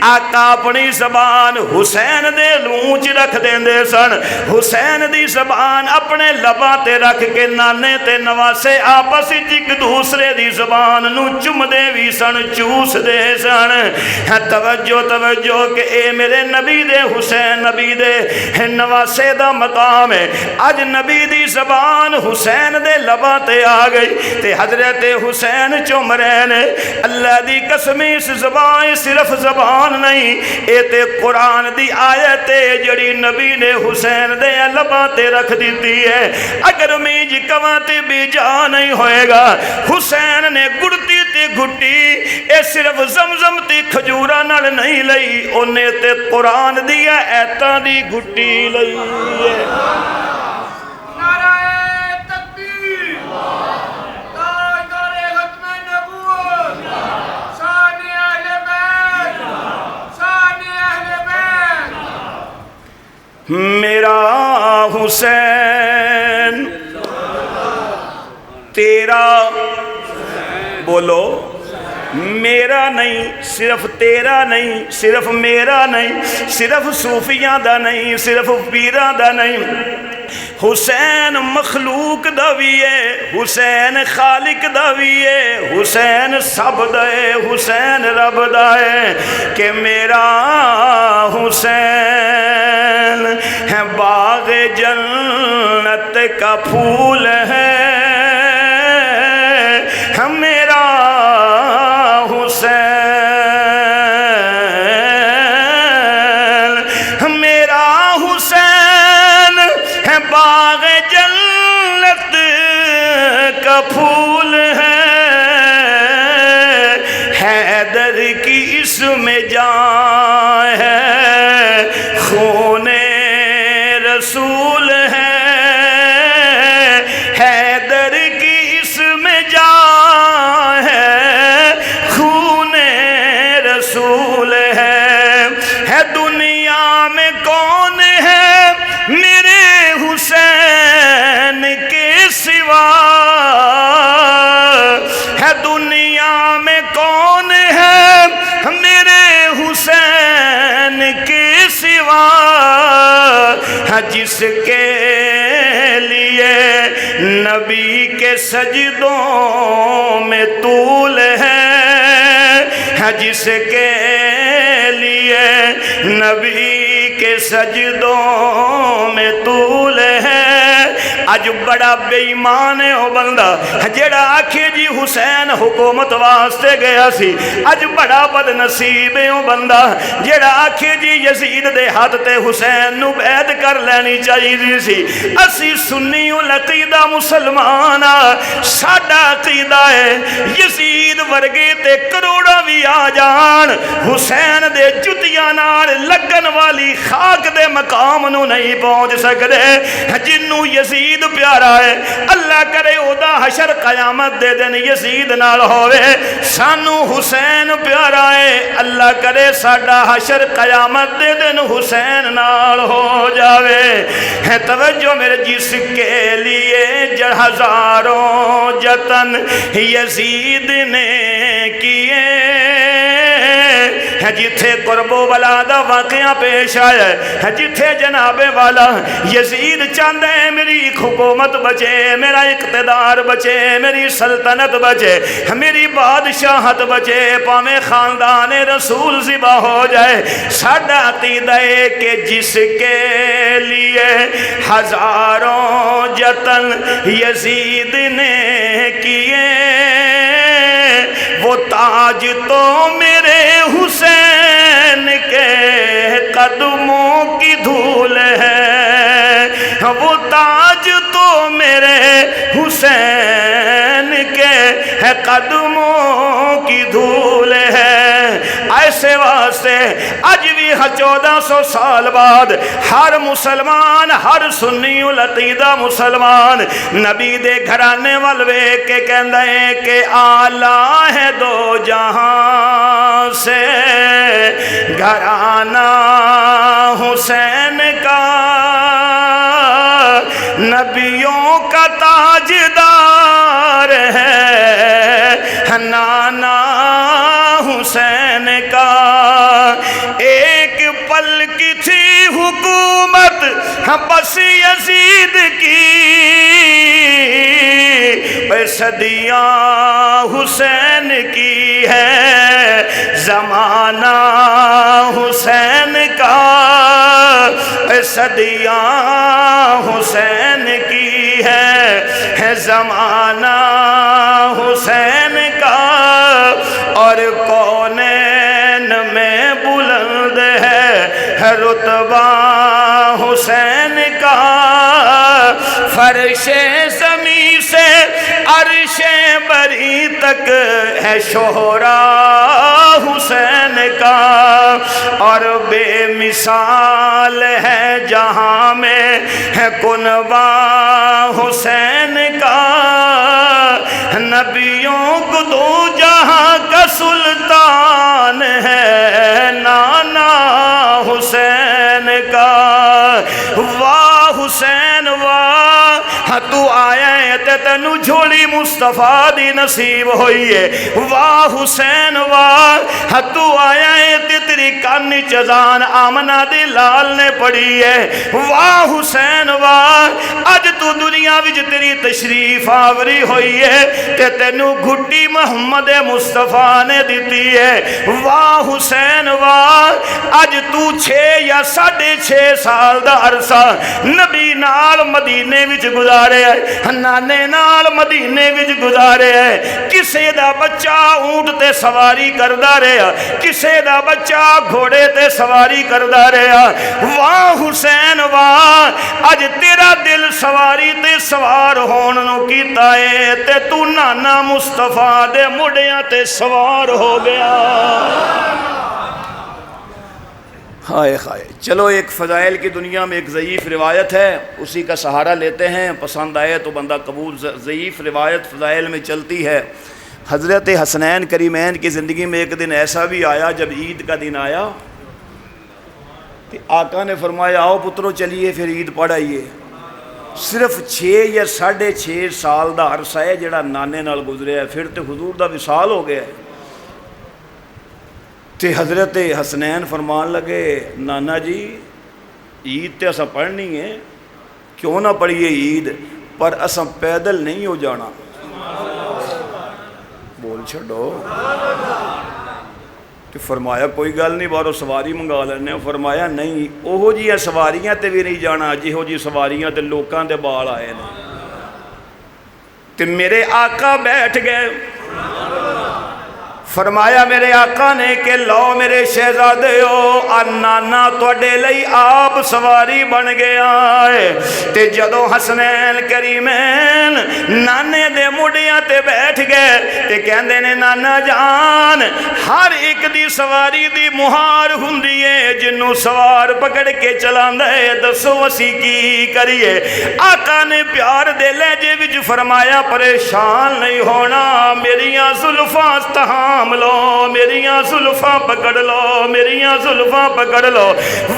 آقا اپنی زبان حسین دے لونچ رکھ دیندے سن، حسین دی زبان اپنے لباں تے رکھ کے نانے تے نواسے آپس ایک دوسرے دی زبان نو چم دے بھی سن، چوس دے سن۔ توجہ توجہ کہ اے میرے نبی دے حسین نبی دے نواسے دا مقام ہے۔ اج نبی دی زبان حسین دے لباں تے آ گئی تے حضرت حسین چم رہے نے۔ اللہ دی قسم اس زبان صرف زبان نہیں، اے تے قرآن دی آیت ہے جڑی نبی نے حسین دے لباں تے رکھ دیتی ہے۔ اگر میج کواں تے بھی جا نہیں ہوئے گا، حسین نے گڑتی تے گھٹی اے صرف زمزم تے کھجورا نال نہیں لئی، انہیں تے قرآن دیا ایتاں دی گھٹی لئی ہے۔ میرا حسین تیرا بولو، میرا نہیں، صرف تیرا نہیں، صرف میرا نہیں، صرف صوفیاں دا نہیں، صرف پیراں دا نہیں، حسین مخلوق دا بھی ہے، حسین خالق دا بھی ہے، حسین سب دا ہے، حسین رب دا ہے کہ میرا حسین ہے باغ جنت کا پھول ہے، میرا حسین، میرا حسین ہے باغ جنت کا پھول ہے، حیدر کی اس میں جان ہے، خون رسول ہے، حیدر کی اس میں جان ہے، خون رسول ہے دنیا میں کون ہے میرے حسین کے سوا، ہے دنیا میں کون ہے میرے حسین کے سوا، جس کے لیے نبی کے سجدوں میں طول ہے، جس کے لیے نبی کے سجدوں میں طول ہے، اج بڑا بے ایمان ہے وہ بندہ جیڑا آکھے جی حسین حکومت واسطے گیا سی، اج بڑا بد نصیب ہے وہ بندہ جیڑا آکھے جی یزید دے ہاتھ تے حسین نو بیعت کر لینی چاہیے سی۔ اسی سنی العقیدہ مسلمان ساڈا عقیدہ ہے یزید ورگے تے کروڑا بھی آ جان، حسین دے جتیاں نال لگن والی خاک دے مقام نو نہیں پہنچ سکدے۔ جنوں یزید پیارا ہے اللہ کرے او دا حشر قیامت دے دن یزید نال ہوئے، سانو حسین پیارا ہے اللہ کرے ساڈا حشر قیامت دے دن حسین نال ہو جاوے۔ ہے توجہ میرے، جس کے لیے ہزاروں جتن یزید نے کیے، جتھے قرب و بلا دا واقعہ پیش آیا ہے، جتھے جناب والا یزید چاہتا ہے میری حکومت بچے، میرا اقتدار بچے، میری سلطنت بچے، میری بادشاہت بچے، پاویں خاندان رسول ذبح ہو جائے، ساڈا عقیدہ ہے کہ جس کے لیے ہزاروں جتن یزید نے کیے، وہ تاج تو میرے حسین کے قدموں کی دھول ہے، وہ تاج تو میرے حسین کے قدموں کی دھول ہے۔ ایسے واسطے آج بھی 1400 سال بعد ہر مسلمان، ہر سنی العقیدہ مسلمان نبی دے گھرانے والوے کے کہندہ ہے کہ آلہ ہے دو جہاں سے گھرانہ حسین کا، نبیوں کا تاجدار ہے نانا حسین کا، ایک پل کی تھی حکومت بس یزید کی، صدیاں حسین کی ہے زمانہ حسین کا، صدیاں حسین کی ہے زمانہ حسین کا، اور کونین میں بلند ہے رتبہ حسین کا، فرش زمین سے عرش بری تک ہے شہرا حسین کا، اور بے مثال ہے جہاں میں ہے کنبہ حسین کا، نبیوں کو دو جہاں کا سلطان ہے نانا حسین کا۔ واہ حسین واہ، تو آیا آیا ہے تے تینوں جھولی مصطفیٰ دی نصیب ہوئی ہے واہ حسین واہ تو آیا ہے تے تیری کان چزان آمنہ دے لال نے پڑھی ہے واہ حسین واہ اج تو دنیا وچ تیری تشریف آوری ہوئی ہے تے تینوں گھٹی محمد مصطفیٰ نے دیتی ہے واہ حسین واہ اج تو 6 یا 6.5 سال دا عرصہ نبی نال مدینے وچ گزارے ہے نانے نال مدینے وچ گزارے ہے کسے دا بچہ اونٹ تے سواری کردا رہیا کسے دا بچہ گھوڑے تے سواری کردا رہیا واہ حسین واہ اج تیرا دل سواری تے سوار ہون نو کیتا ہے تے تو نانا مصطفیٰ دے مڑیاں تے سوار ہو گیا ہائے ہائے چلو ایک فضائل کی دنیا میں ایک ضعیف روایت ہے اسی کا سہارا لیتے ہیں پسند آئے تو بندہ قبول ضعیف روایت فضائل میں چلتی ہے حضرت حسنین کریمین کی زندگی میں ایک دن ایسا بھی آیا جب عید کا دن آیا کہ آقا نے فرمایا آؤ پترو چلیے پھر عید پڑھ آئیے صرف 6 یا 6.5 سال دا عرصہ ہے جڑا نانے نال گزرے ہے پھر تے حضور دا وصال ہو گیا ہے تے حضرت حسنین فرمان لگے نانا جی عید تے اساں پڑھنی ہے کیوں نہ پڑھیے عید پر اساں پیدل نہیں ہو جانا بول چھڑو کہ فرمایا کوئی گل نہیں بارو سواری منگا لینے فرمایا نہیں اوہو جی سواریاں تے بھی نہیں جانا جہو جی سواریاں تے لوکاں دے بال آئے نے تے میرے آقا بیٹھ گئے فرمایا میرے آقا نے کہ لو میرے شہزادے ہو نانا توڑے لئی آپ سواری بن گیا ہے تے جدو حسنین کریمین نانے دے مڑیاں تے بیٹھ گئے تے کہندے نے نانا جان ہر ایک دی سواری دی مہار ہوندی ہے جنوں سوار پکڑ کے چلاندے ہے دسو اسی کی کریے آقا نے پیار دے لہجے وچ فرمایا پریشان نہیں ہونا میریاں زلفاں تہام لو میریاں زلفاں پکڑ لو میریاں زلفاں پکڑ لو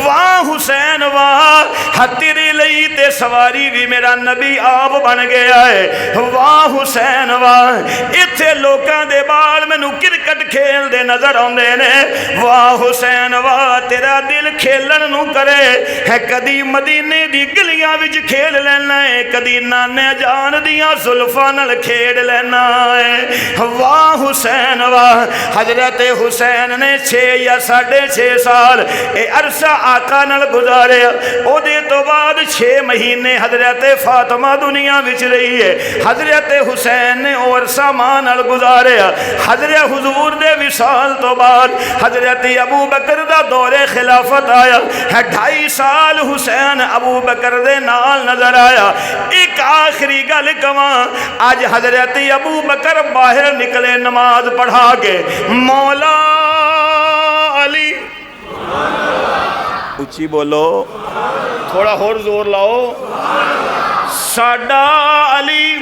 واہ حسین واہ تیرے لئی تے سواری بھی میرا نبی آپ بن گیا ہے واہ حسین واہ ایتھے لوکاں دے بال مینوں کرکٹ کھیل دے نظر آندے نے واہ حسین واہ تیرا دل کھیلن نو کرے ہے کدی مدینے دی گلیاں وچ کھیل لینا ہے کدی نانے جان دیاں زلفاں نال کھیڈ لینا ہے واہ حسین واہ حضرت حسین نے 6 یا 6.5 سال اے عرصہ آقا نال گزارے او دے تو بعد 6 مہینے حضرت فاطمہ دنیا وچ رہی ہے حضرت حسین نے او عرصہ ماں نال گزارے حضرت حضور دے وصال تو بعد حضرت ابو بکر دا دور خلافت آیا 2.5 سال حسین ابو بکر دے نال نظر آیا ایک آخری گل کواں آج حضرت ابو بکر باہر نکلے نماز پڑھا کے مولا علی اچھی بولو تھوڑا اور زور لاؤ ساڈا علی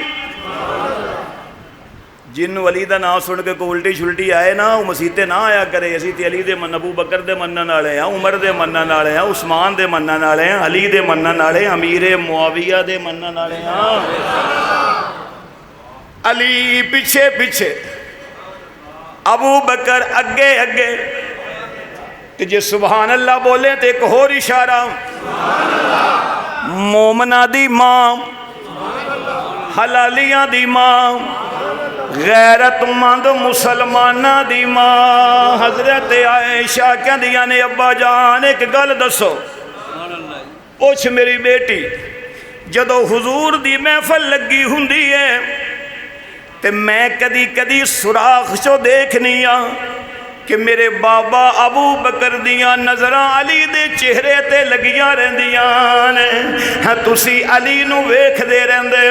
جن ولی دا نام سن کے کوئی الٹی شلٹی آئے نا وہ مسیتے نہ آیا کرے اسی تے علی دے من ابو بکر دے منن والے ہیں عمر دے منن والے ہیں عثمان دے منن والے ہیں علی دے منن والے ہیں امیر معاویہ دے منن والے ہیں علی پیچھے پیچھے ابو بکر اگے اگے تے جے سبحان اللہ بولے تے ایک اور اشارہ مومنہ دی ماں حلالیاں دی ماں غیرت مند مسلمانہ دی ماں حضرت عائشہ کہندیاں نے ابا جان ایک گل دسو پوچھ میری بیٹی جدو حضور دی محفل لگی ہوندی ہے تے میں کدی کدی سراخ چو دیکھنی کہ میرے بابا ابو بکر دیاں نظراں علی دے چہرے تے لگیاں رہندیاں نے تسی علی نو ویکھ دے رہندے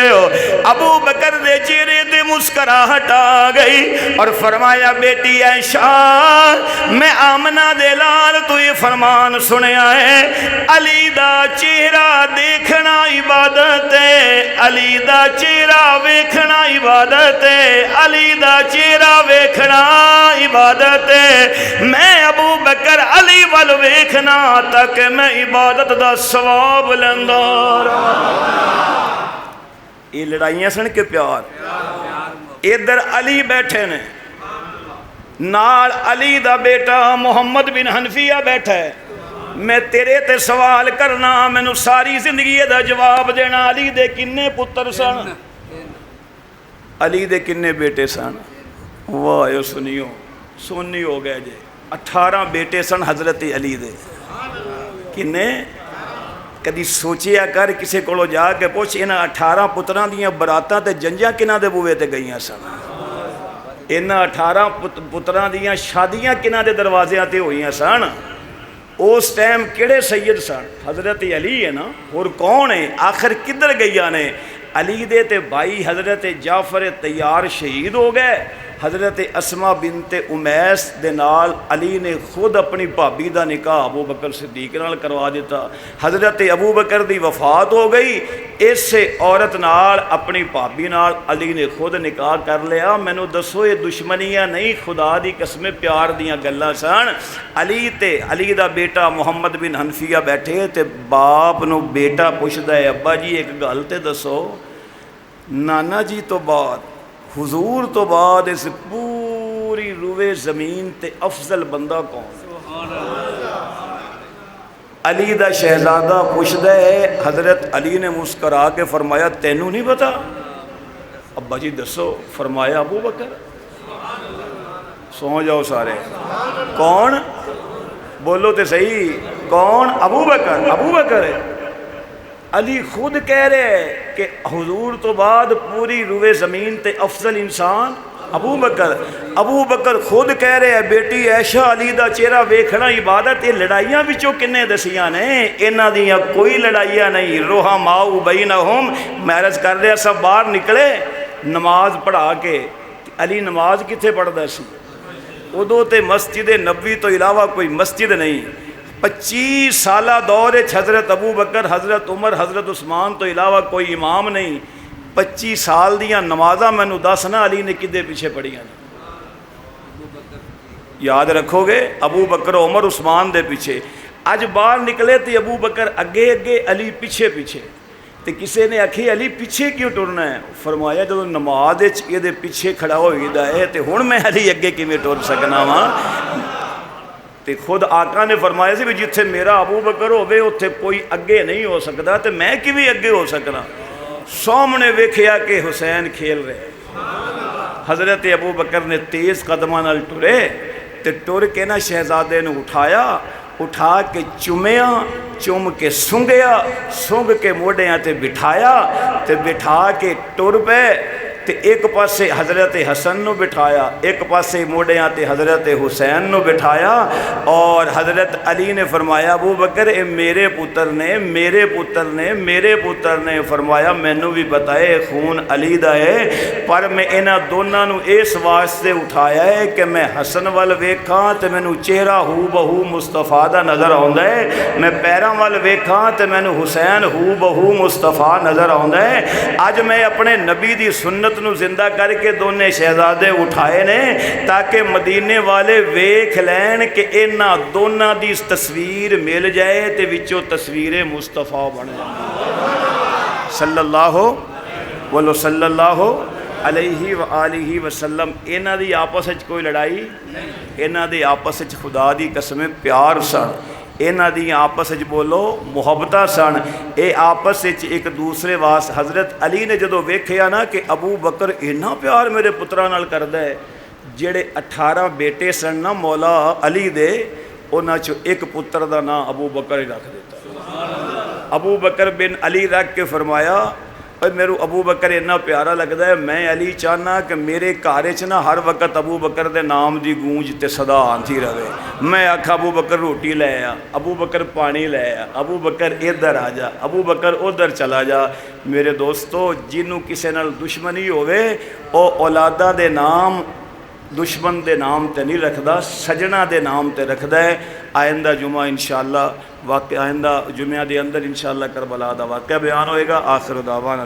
ہو ابو بکر دے چہرے تے مسکراہٹ آ گئی اور فرمایا بیٹی عائشہ میں آمنہ دے لال تو یہ فرمان سنیا ہے علی دا چہرہ دیکھنا عبادت ہے علی دا چہرہ ویکھنا عبادت ہے، علی دا چہرہ ویکھنا عبادت ہے۔ میں ابو بکر علی وال ویکھنا تاکہ میں عبادت دا ثواب لیندا رہاں۔ یہ لڑائیاں سن کے پیار، ادھر علی بیٹھے نے، نال علی دا بیٹا محمد بن حنفیہ بیٹھا ہے۔ میں تیرے تے سوال کرنا، مینوں ساری زندگی دا جواب دینا۔ علی دے کنے پتر سن؟ علی دے کنے بیٹے سن؟ واہ سنیو، سنی ہو گئے جے، 18 بیٹے سن حضرت علی دے۔ کنے؟ کدی سوچیا کر کسے کولو جا کے پوچھ انہاں 18 پتراں دیاں براتاں تے جنجاں کنہاں دے بوئے تے گئیاں سن؟ انہاں 18 پتراں دیاں شادیاں کنہاں دے دروازیاں تے ہوئیاں سن؟ اس ٹائم کیڑے سید سن؟ حضرت علی ہے نا، اور کون ہے؟ آخر کدھر گئیاں نے؟ علی دے تے بھائی حضرت جعفر طیار شہید ہو گئے۔ حضرت اسما بنت امیس دے نال علی نے خود اپنی بھابی دا نکاح ابو بکر صدیق نال کروا دیتا۔ حضرت ابو بکر دی وفات ہو گئی، اس عورت نال اپنی بھابی نال علی نے خود نکاح کر لیا۔ مینوں دسو یہ دشمنیاں نہیں، خدا دی قسم پیار دیاں گلاں سن۔ علی دا بیٹا محمد بن حنفیہ بیٹھے تے باپ نو بیٹا پوچھدا ہے، ابا جی ایک گل تے دسو، نانا جی تو بعد حضور تو بعد اس پوری روئے زمین تے افضل بندہ کون؟ علی دا شہزادہ پوچھدا ہے، حضرت علی نے مسکرا کے فرمایا تینوں نہیں پتا؟ ابا جی دسو، فرمایا ابو بکر۔ سو جاؤ سارے، کون؟ بولو تے صحیح، کون؟ ابو بکر۔ ابو بکر ہے۔ علی خود کہہ رہے کہ حضور تو بعد پوری روئے زمین تے افضل انسان ابو بکر۔ ابو بکر خود کہہ رہے ہیں بیٹی عائشہ علی دا چہرہ ویکھنا عبادت۔ یہ لڑائیاں وچوں کنے دسیاں نے؟ انہاں دیاں کوئی لڑائیاں نہیں۔ رحماء بینہم، میں عرض کر رہا سب باہر نکلے نماز پڑھا کے۔ علی نماز کتھے پڑھدا سی؟ ادو تے مسجد نبوی تو علاوہ کوئی مسجد نہیں۔ 25 سالہ دور حضرت ابو بکر، حضرت عمر، حضرت عثمان تو علاوہ کوئی امام نہیں۔ 25 سال دیاں نمازاں مینوں دسنا علی نے کدے پیچھے پڑھیاں؟ یاد رکھو گے، ابو بکر عمر عثمان دے پیچھے۔ اج باہر نکلے تے ابو بکر اگے اگے علی پیچھے پیچھے۔ تے کسے نے آکھی علی پیچھے کیوں ٹرنا ہے؟ فرمایا جدوں نماز وچ یہ دے پیچھے کھڑا ہوئیدا ہے تے ہن میں علی اگے کیویں ٹر سکنا وا؟ تے خود آقا نے فرمایا سی بھی جتھے میرا ابو بکر ہوئے اتھے کوئی اگے نہیں ہو سکتا، تے میں کیویں اگے ہو سکنا؟ سامنے ویکھیا کہ حسین کھیل رہے۔ حضرت ابو بکر نے تیز قدماں نال ٹرے تے ٹر کے نا شہزادے نو اٹھا کے چومیا، چوم کے سنگیا، سنگ کے موڈیاں تے بٹھایا تے بٹھا کے ٹر پے تے ایک پاسے حضرت حسن نو بٹھایا، ایک پاسے موڈیاں تے حضرت حسین نو بٹھایا، اور حضرت علی نے فرمایا ابو بکر اے میرے پتر نے، میرے پتر نے، میرے پتر نے۔ فرمایا مینوں بھی بتائے خون علی دا ہے، پر میں انہاں دوناں نو اس واسطے اٹھایا ہے کہ میں حسن وال ویکھاں تے مینوں چہرہ ہو بہو مصطفیٰ دا نظر آوندا ہے، میں پیراں وال ویکھاں تے مینوں حسین ہو بہو مصطفیٰ نظر آوندا ہے۔ اج میں اپنے نبی دی سنت نو زندہ کر کے دونے شہزادے اٹھائے نے تاکہ مدینے والے ویکھ لین کہ انہاں دوناں دی تصویر مل جائے تے وچوں تصویر مصطفیٰ بن جائے صلی اللہ صلی اللہ علیہ وآلہ وسلم۔ انہاں دی آپس وچ کوئی لڑائی، انہاں دی آپس وچ خدا دی قسم پیار سن، انہاں دی آپس وچ بولو محبتہ سن، اے آپس وچ ایک دوسرے واس۔ حضرت علی نے جدو ویکھیا نا کہ ابو بکر اتنا پیار میرے پتراں نال کردا ہے، جڑے 18 بیٹے سن نا مولا علی دے، انہاں چوں ایک پتر دا نام ابو بکر ہی رکھ دیتا۔ ابو بکر بن علی رکھ کے فرمایا میرے ابو بکر اتنا پیارا لگتا ہے، میں علی چاہنا کہ میرے گھر چ نا ہر وقت ابو بکر دے نام دی گونج تے صدا آتی رہے۔ میں آکھا ابو بکر روٹی لے آ، ابو بکر پانی لے آ، ابو بکر ادھر آ جا، ابو بکر ادھر چلا جا۔ میرے دوستو جنوں کسے نال دشمنی ہوئے او اولاداں دے نام دشمن دے نام تے نہیں رکھدا، سجنا دے نام تے رکھدا ہے۔ آئندہ جمعہ انشاءاللہ آئندہ جمعہ دے اندر انشاءاللہ کربلا دا واقعہ بیان ہوئے گا۔ آخر دعوانا